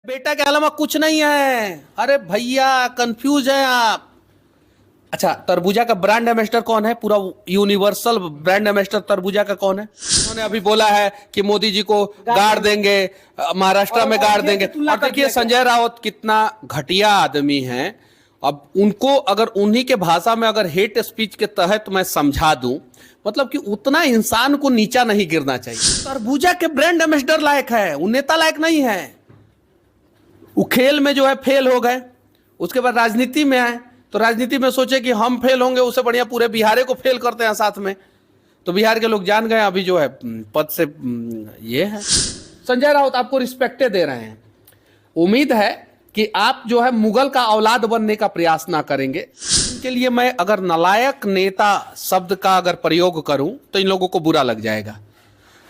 बेटा के अलावा कुछ नहीं है। अरे भैया कंफ्यूज है आप। अच्छा, तरबूजा का ब्रांड एम्बेसडर कौन है? पूरा यूनिवर्सल ब्रांड एम्बेसडर तरबूजा का कौन है? उन्होंने अभी बोला है कि मोदी जी को गाड़ देंगे, महाराष्ट्र में गाड़ देंगे। और देखिए संजय राउत कितना घटिया आदमी है। अब उनको अगर उन्हीं के भाषा में अगर हेट स्पीच के तहत मैं समझा दूं, मतलब कि उतना इंसान को नीचा नहीं गिरना चाहिए। तरबूजा के ब्रांड एम्बेसडर लायक है, वो नेता लायक नहीं है। वो खेल में जो है फेल हो गए, उसके बाद राजनीति में आए तो राजनीति में सोचे कि हम फेल होंगे, उससे बढ़िया पूरे बिहार को फेल करते हैं साथ में। तो बिहार के लोग जान गए अभी जो है पद से ये है। संजय राउत आपको रिस्पेक्टे दे रहे हैं। उम्मीद है कि आप जो है मुगल का औलाद बनने का प्रयास ना करेंगे। इनके लिए मैं अगर नालायक नेता शब्द का अगर प्रयोग करूं तो इन लोगों को बुरा लग जाएगा।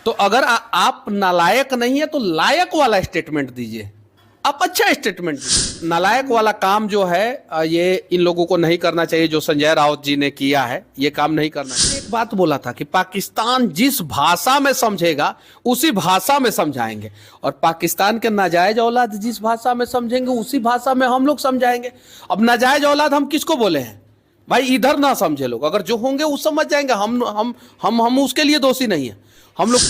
तो अगर आप नालायक नहीं है तो लायक वाला स्टेटमेंट दीजिए, आप अच्छा स्टेटमेंट दीजिए। नालायक वाला काम जो है ये इन लोगों को नहीं करना चाहिए जो संजय राउत जी ने किया है, ये काम नहीं करना चाहिए। एक बात बोला था कि पाकिस्तान जिस भाषा में समझेगा उसी भाषा में समझाएंगे, और पाकिस्तान के नाजायज औलाद जिस भाषा में समझेंगे उसी भाषा में हम लोग समझाएंगे। अब नाजायज औलाद हम किसको बोले हैं भाई? इधर ना समझे लोग, अगर जो होंगे वो समझ जाएंगे। हम उसके लिए दोषी नहीं है। हम लोग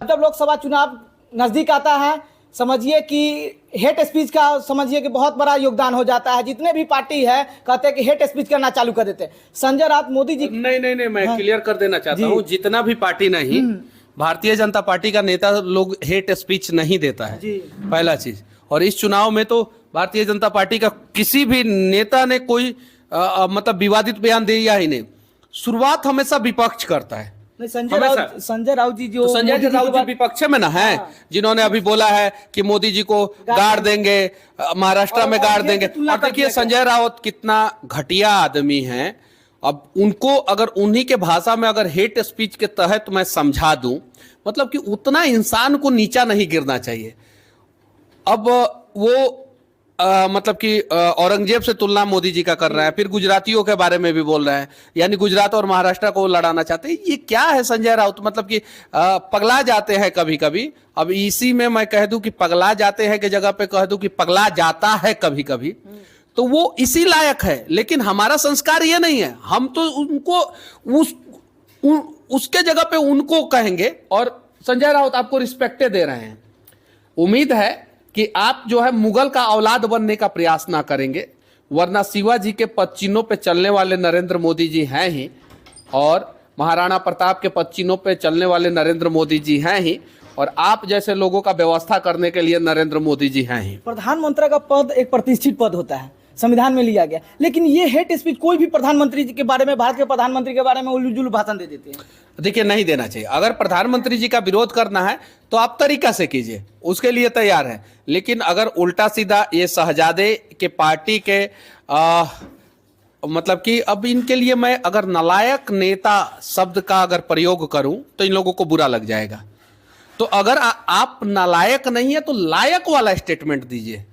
जब लोकसभा चुनाव नजदीक आता है, समझिए कि हेट स्पीच का समझिए कि बहुत बड़ा योगदान हो जाता है। जितने भी पार्टी है कहते हैं कि हेट स्पीच करना चालू कर देते हैं। संजय राउत मोदी जी नहीं, मैं क्लियर कर देना चाहता हूँ, जितना भी पार्टी नहीं, भारतीय जनता पार्टी का नेता लोग हेट स्पीच नहीं देता है, पहला चीज। और इस चुनाव में तो भारतीय जनता पार्टी का किसी भी नेता ने कोई मतलब विवादित बयान दिया ही नहीं। शुरुआत हमेशा विपक्ष करता है। संजय राउत जी जो तो संजय राउत जी विपक्ष में ना है, जिन्होंने अभी बोला है कि मोदी जी को गाड़ देंगे, महाराष्ट्र में गाड़ देंगे। और देखिए संजय राउत कितना घटिया आदमी है। अब उनको अगर उन्हीं के भाषा में अगर हेट स्पीच के तहत मैं समझा दूं, मतलब कि उतना इंसान को नीचा नहीं गिरना चाहिए। अब वो मतलब कि औरंगजेब से तुलना मोदी जी का कर रहा है, फिर गुजरातियों के बारे में भी बोल रहा है, यानी गुजरात और महाराष्ट्र को लड़ाना चाहते हैं। ये क्या है संजय राउत? मतलब कि पगला जाते हैं कभी कभी। अब इसी में मैं कह दूं कि पगला जाते हैं की जगह पे कह दूं कि पगला जाता है कभी कभी, तो वो इसी लायक है। लेकिन हमारा संस्कार ये नहीं है, हम तो उनको उसके जगह पे उनको कहेंगे। और संजय राउत आपको रिस्पेक्टे दे रहे हैं। उम्मीद है कि आप जो है मुगल का औलाद बनने का प्रयास ना करेंगे, वरना शिवाजी के पदचिन्हों पे चलने वाले नरेंद्र मोदी जी हैं ही, और महाराणा प्रताप के पदचिन्हों पे चलने वाले नरेंद्र मोदी जी हैं ही, और आप जैसे लोगों का व्यवस्था करने के लिए नरेंद्र मोदी जी हैं ही। प्रधानमंत्री का पद एक प्रतिष्ठित पद होता है, संविधान में लिया गया। लेकिन ये हेट स्पीच कोई भी प्रधानमंत्री जी के बारे में, भारत के प्रधानमंत्री के बारे में उल्लू भाषण दे देते हैं। देखिए नहीं देना चाहिए। अगर प्रधानमंत्री जी का विरोध करना है तो आप तरीका से कीजिए, उसके लिए तैयार है। लेकिन अगर उल्टा सीधा ये शहजादे के पार्टी के मतलब कि अब इनके लिए मैं अगर नालायक नेता शब्द का अगर प्रयोग करूं तो इन लोगों को बुरा लग जाएगा। तो अगर आप नालायक नहीं है तो लायक वाला स्टेटमेंट दीजिए,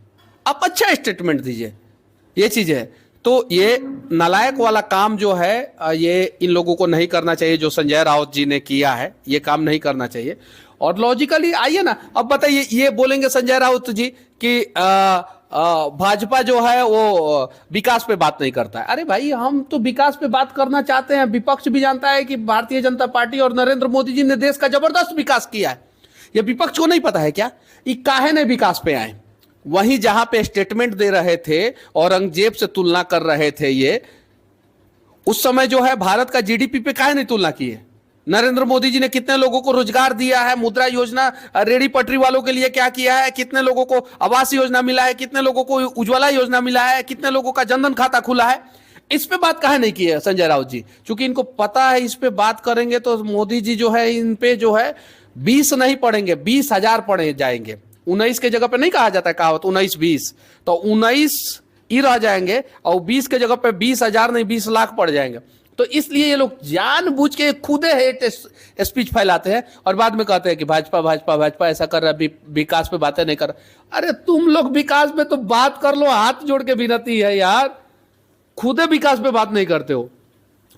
आप अच्छा स्टेटमेंट दीजिए। ये चीज है। तो ये नालायक वाला काम जो है ये इन लोगों को नहीं करना चाहिए जो संजय राउत जी ने किया है, ये काम नहीं करना चाहिए। और लॉजिकली आइए ना, अब बताइए, ये बोलेंगे संजय राउत जी कि भाजपा जो है वो विकास पे बात नहीं करता है। अरे भाई, हम तो विकास पे बात करना चाहते हैं। विपक्ष भी जानता है कि भारतीय जनता पार्टी और नरेंद्र मोदी जी ने देश का जबरदस्त विकास किया है। ये विपक्ष को नहीं पता है क्या? ये काहे ने विकास पे आए? वहीं जहां पे स्टेटमेंट दे रहे थे, औरंगजेब से तुलना कर रहे थे, ये उस समय जो है भारत का जीडीपी पे काहे नहीं तुलना की है? नरेंद्र मोदी जी ने कितने लोगों को रोजगार दिया है, मुद्रा योजना, रेडी पटरी वालों के लिए क्या किया है, कितने लोगों को आवास योजना मिला है, कितने लोगों को उज्ज्वला योजना मिला है, कितने लोगों का जनधन खाता खुला है। इस पे बात काहे नहीं की है संजय राउत जी? क्योंकि इनको पता है इस पे बात करेंगे तो मोदी जी जो है इन पे जो है 20 नहीं पढ़ेंगे, 20,000 पढ़े जाएंगे। 19 के जगह पे नहीं कहा जाता है कहावत 19-20, तो 19 ही रह जाएंगे और 20 के जगह पे 20,000 नहीं 20 लाख पड़ जाएंगे। तो इसलिए ये लोग जानबूझ के खुदे हेट स्पीच फैलाते हैं और बाद में कहते हैं कि भाजपा भाजपा भाजपा ऐसा कर रहा है, विकास पे बातें नहीं कर रहा। अरे तुम लोग विकास पे तो बात कर लो, हाथ जोड़ के विनती है यार, खुदे विकास पे बात नहीं करते हो।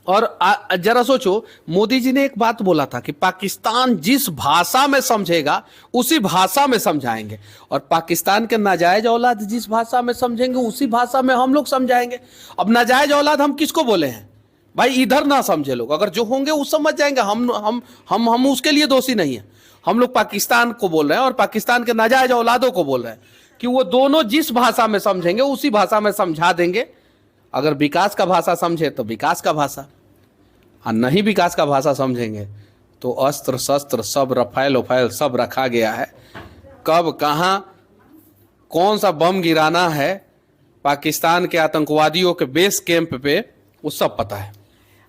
और जरा सोचो, मोदी जी ने एक बात बोला था कि पाकिस्तान जिस भाषा में समझेगा उसी भाषा में समझाएंगे, और पाकिस्तान के नाजायज औलाद जिस भाषा में समझेंगे उसी भाषा में हम लोग समझाएंगे। अब नाजायज औलाद हम किसको बोले हैं भाई? इधर ना समझे लोग, अगर जो होंगे वो समझ जाएंगे। हम उसके लिए दोषी नहीं है। हम लोग पाकिस्तान को बोल रहे हैं और पाकिस्तान के नाजायज औलादों को बोल रहे हैं कि वो दोनों जिस भाषा में समझेंगे उसी भाषा में समझा देंगे। अगर विकास का भाषा समझे तो विकास का भाषा, और नहीं विकास का भाषा समझेंगे तो अस्त्र शस्त्र सब रफाल वफाइल सब रखा गया है। कब कहाँ कौन सा बम गिराना है पाकिस्तान के आतंकवादियों के बेस कैंप पे, वो सब पता है।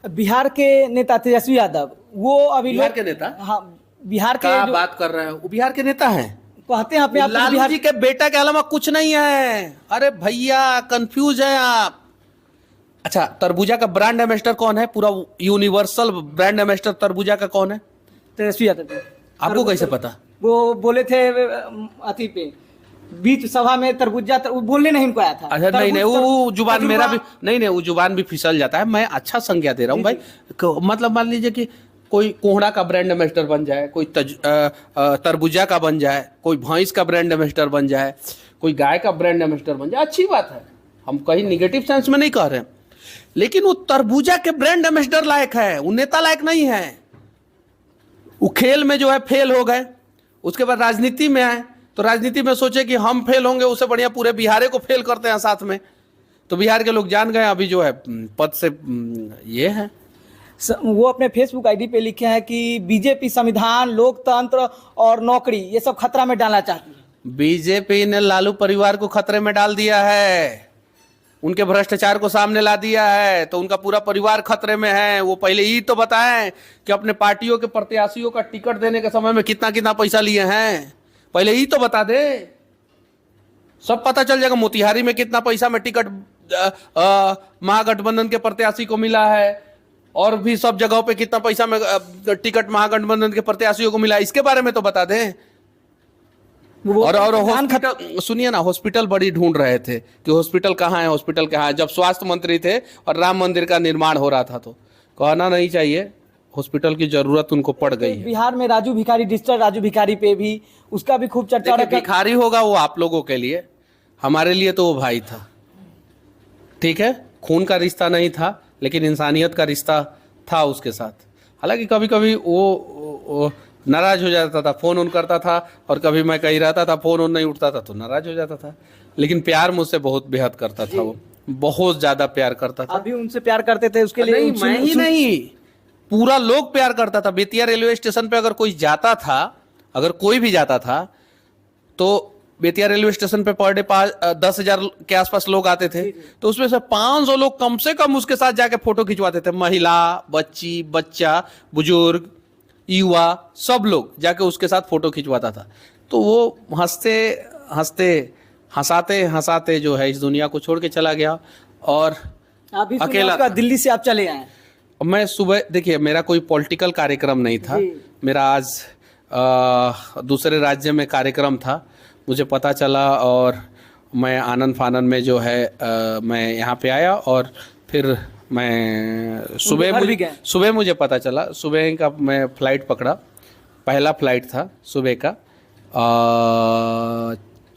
बिहार के नेता तेजस्वी यादव, वो अभी बिहार के नेता? हाँ, बिहार के क्या जो बात कर रहे हैं, वो बिहार के नेता हैं? कहते हैं अपने आप को लालू बिहार जी के बेटा के अलावा कुछ नहीं है। अरे भैया कंफ्यूज है आप। अच्छा, तरबूजा का ब्रांड एम्बेसडर कौन है? पूरा यूनिवर्सल ब्रांड एम्बेसडर तरबूजा का कौन है? तेजस्वी यादव। आपको कैसे पता? वो बोले थे अति पे बीच सभा में तरबूजा वो बोलने नहीं हमको आया था। अच्छा नहीं, वो जुबान मेरा भी नहीं, वो जुबान भी फिसल जाता है। मैं अच्छा संज्ञा दे रहा हूँ भाई। मतलब मान लीजिए कि कोई कोहड़ा का ब्रांड एम्बेसडर बन जाए, कोई तरबूजा का बन जाए, कोई भैंस का ब्रांड एम्बेसडर बन जाए, कोई गाय का ब्रांड एम्बेसडर बन जाए, अच्छी बात है। हम कहीं निगेटिव सेंस में नहीं कह रहे हैं, लेकिन वो तरबूजा के ब्रांड एम्बेसडर लायक है, वो नेता लायक नहीं है। वो खेल में जो है फेल हो गए, उसके बाद राजनीति में आए तो राजनीति में सोचे कि हम फेल होंगे, उससे बढ़िया पूरे बिहार को फेल करते हैं साथ में। तो बिहार के लोग जान गए अभी जो है पद से ये है। वो अपने फेसबुक आईडी पे लिखे हैं कि बीजेपी संविधान, लोकतंत्र और नौकरी ये सब खतरा में डालना चाहती है। बीजेपी ने लालू परिवार को खतरे में डाल दिया है, उनके भ्रष्टाचार को सामने ला दिया है, तो उनका पूरा परिवार खतरे में है। वो पहले ही तो बताएं कि अपने पार्टियों के प्रत्याशियों का टिकट देने के समय में कितना कितना पैसा लिए हैं, पहले ही तो बता दे। सब पता चल जाएगा मोतिहारी में कितना पैसा में टिकट महागठबंधन के प्रत्याशी को मिला है, और भी सब जगहों पे कितना पैसा में टिकट महागठबंधन के प्रत्याशियों को मिला है, इसके बारे में तो बता दें। और हॉस्पिटल सुनिए ना, हॉस्पिटल बड़ी ढूंढ रहे थे कि हॉस्पिटल कहाँ है, हॉस्पिटल कहाँ है। जब स्वास्थ्य मंत्री थे और राम मंदिर का निर्माण हो रहा था तो कहना नहीं चाहिए, हॉस्पिटल की जरूरत उनको पड़ गई है। बिहार में राजू भिखारी, डिजिटल राजू भिखारी पे भी उसका भी खूब चर्चा। भिखारी होगा वो आप लोगों के लिए, हमारे लिए तो वो भाई था। ठीक है, खून का रिश्ता नहीं था लेकिन इंसानियत का रिश्ता था उसके साथ। हालांकि कभी कभी वो नाराज हो जाता था, फोन ऑन करता था, और कभी मैं कहीं रहता था फोन ऑन नहीं उठता था तो नाराज हो जाता था, लेकिन प्यार मुझसे बहुत बेहद करता था। वो बहुत ज्यादा प्यार करता था। अभी उनसे प्यार करते थे उसके लिए? नहीं, मैं ही नहीं, पूरा लोग प्यार करता था। बेतिया रेलवे स्टेशन पे अगर कोई जाता था, अगर कोई भी जाता था तो बेतिया रेलवे स्टेशन पे पर डे 10,000 के आसपास लोग आते थे, तो उसमें से 500 लोग कम से कम उसके साथ जाके फोटो खिंचवाते थे। महिला, बच्ची, बच्चा, बुजुर्ग, युवा, सब लोग जाके उसके साथ फोटो खिंचवाता था। तो वो हंसते हंसते हंसाते हंसाते जो है इस दुनिया को छोड़ के चला गया, और अकेला दिल्ली से आप चले आए। मैं सुबह, देखिए मेरा कोई पॉलिटिकल कार्यक्रम नहीं था, मेरा आज दूसरे राज्य में कार्यक्रम था, मुझे पता चला और मैं आनंद फानन में जो है मैं यहाँ पे आया, और फिर मैं सुबह मुझे पता चला, सुबह का मैं फ़्लाइट पकड़ा, पहला फ़्लाइट था सुबह का,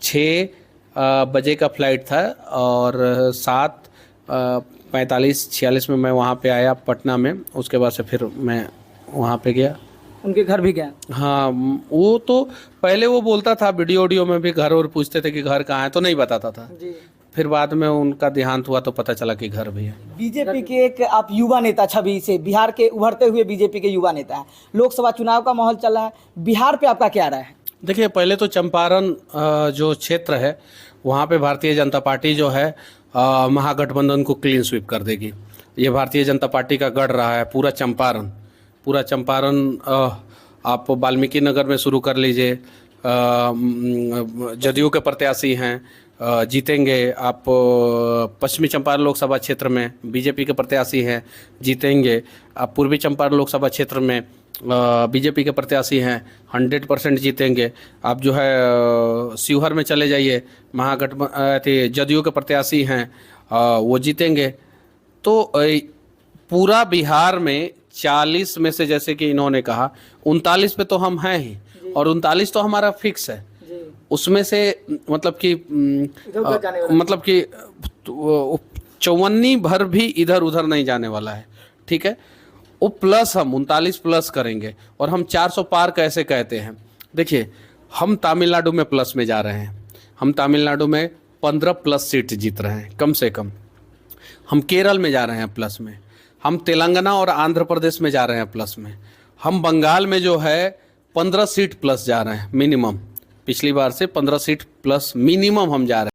6 बजे का फ़्लाइट था, और 7:45-46 में मैं वहाँ पे आया पटना में। उसके बाद से फिर मैं वहाँ पे गया, उनके घर भी गया। हाँ, वो तो पहले वो बोलता था, वीडियो में भी घर और पूछते थे कि घर कहाँ है, तो नहीं बताता था जी। फिर बाद में उनका देहांत हुआ तो पता चला कि घर भी है। बीजेपी के एक आप युवा नेता छवि से, बिहार के उभरते हुए बीजेपी के युवा नेता है, लोकसभा चुनाव का माहौल चल रहा है, बिहार पे आपका क्या राय है? देखिए, पहले तो चंपारण जो क्षेत्र है वहाँ पे भारतीय जनता पार्टी जो है महागठबंधन को क्लीन स्वीप कर देगी। ये भारतीय जनता पार्टी का गढ़ रहा है पूरा चंपारण। आप वाल्मीकि नगर में शुरू कर लीजिए, जदयू के प्रत्याशी हैं, जीतेंगे। आप पश्चिमी चंपारण लोकसभा क्षेत्र में बीजेपी के प्रत्याशी हैं, जीतेंगे। आप पूर्वी चंपारण लोकसभा क्षेत्र में बीजेपी के प्रत्याशी हैं, 100% जीतेंगे। आप जो है शिवहर में चले जाइए, जदयू के प्रत्याशी हैं, वो जीतेंगे। तो पूरा बिहार में 40 में से, जैसे कि इन्होंने कहा, 39 पे तो हम हैं ही, और 39 तो हमारा फिक्स है। उसमें से मतलब कि मतलब कि 54 भर भी इधर उधर नहीं जाने वाला है, ठीक है। वो प्लस हम 39 प्लस करेंगे, और हम 400 पार कैसे कहते हैं? देखिए, हम तमिलनाडु में प्लस में जा रहे हैं, हम तमिलनाडु में 15 प्लस सीट जीत रहे हैं कम से कम। हम केरल में जा रहे हैं प्लस में, हम तेलंगाना और आंध्र प्रदेश में जा रहे हैं प्लस में, हम बंगाल में जो है 15 सीट प्लस जा रहे हैं मिनिमम, पिछली बार से 15 सीट प्लस मिनिमम हम जा रहे हैं।